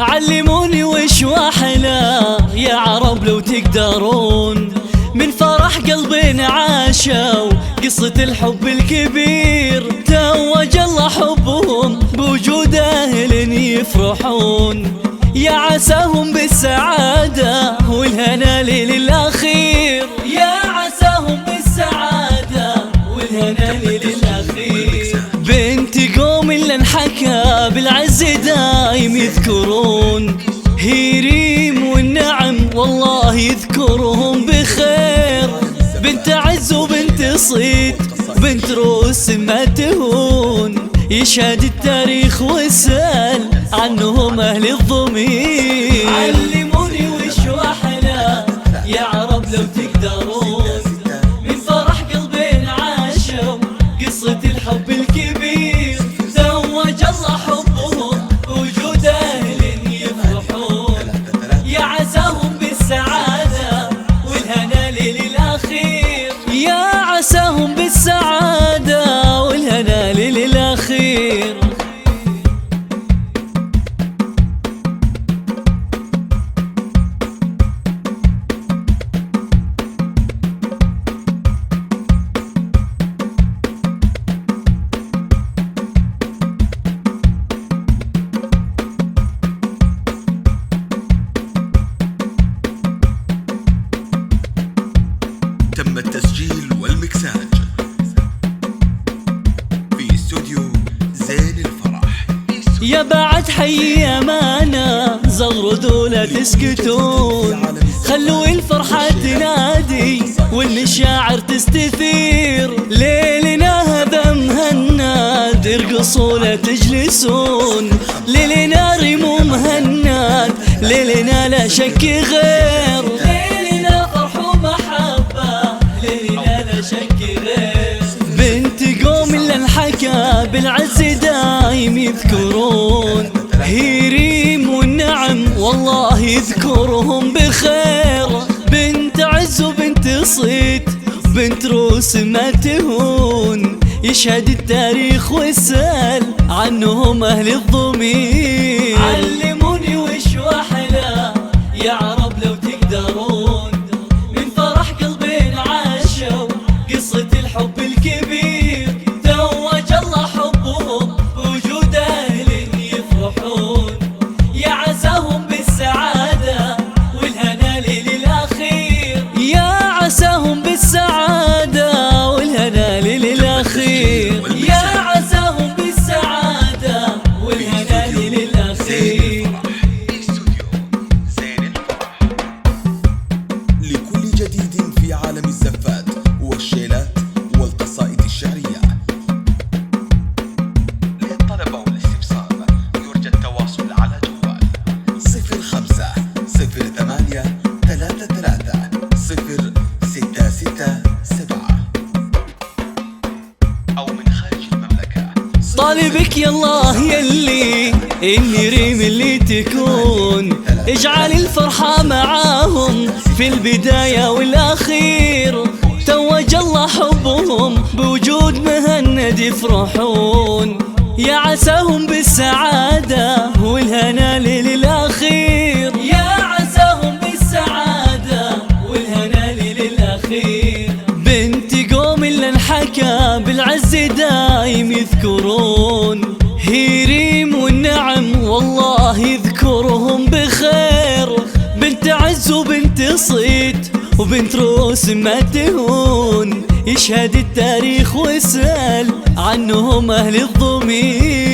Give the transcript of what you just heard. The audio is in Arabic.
علموني وش واحلى يا عرب لو تقدرون، من فرح قلبنا عاشوا قصة الحب الكبير، توج الله حبهم بوجود أهل يفرحون، يا عساهم بالسعادة والهنا ليل الأخير، يا عساهم بالسعادة والهنا ليل الأخير. بنت قوم اللي انحكى بالعز دايم يذكرون، هيريم والنعم والله يذكرهم بخير، بنت عز وبنت صيد بنت روس ما تهون، يشهد التاريخ وسأل عنهم أهل الضمير. علموني وش أحلى يا عرب لو تقدرون، من فرح قلبين عاشوا قصة الحب الكبير، زوج الله حبهم وجود أهل يفرحون، يا عساهم بالسعادة والهنا ليل الأخير، يا عساهم بالسعادة والهنا ليل الأخير. تم التسجيل والمكساج في استوديو زين الفرح. يا بعد حي أمانة زغردوا لا تسكتون، خلوا الفرحة تنادي والمشاعر تستثير، ليلنا هذا مهند ارقصوا لا تجلسون، ليلنا ريمو مهند ليلنا لا شك غير، ليلنا فرح ومحبة ليلنا لا شك غير. بنت قوم اللي انحكى بالعز دايم يذكرون، هيريم والنعم والله يذكرهم بخير، بنت عز وبنت صيد بنت روس ما تهون، يشهد التاريخ وسأل عنهم أهل الضمير. علموني وش أحلى يا عرب لو تقدرون، من فرح قلبين عاشوا قصة الحب الكبير، توج الله حبهم بوجود أهل يفرحون، يا عساهم بالسعادة والهنا ليل الأخير، يا عساهم بالسعادة والهنا ليل الأخير، يا عساهم بالسعادة والهنا ليل الأخير. استوديو زين الفرح، لكل جديد في عالم الزفات والشيلات والقصائد الشعرية. للطلب والاستفسار يرجى التواصل على جوال 05 08 33 0667 أو من خارج المملكة. طالبك يا الله يلي اني ريم اللي تكون، اجعل الفرحة معاهم في البداية والأخير، توج الله حبهم بوجود مهند يفرحون، يا عساهم بالسعادة والهنا ليل الأخير، يا عساهم بالسعادة والهنا ليل الأخير. بنت قوم اللي انحكى بالعز دايم يذكرون، هيريم والنعم والله يذكرهم بخير، بنت عز وبنت صيد وبنت روس ما تهون، يشهد التاريخ وسأل عنهم أهل الضمير.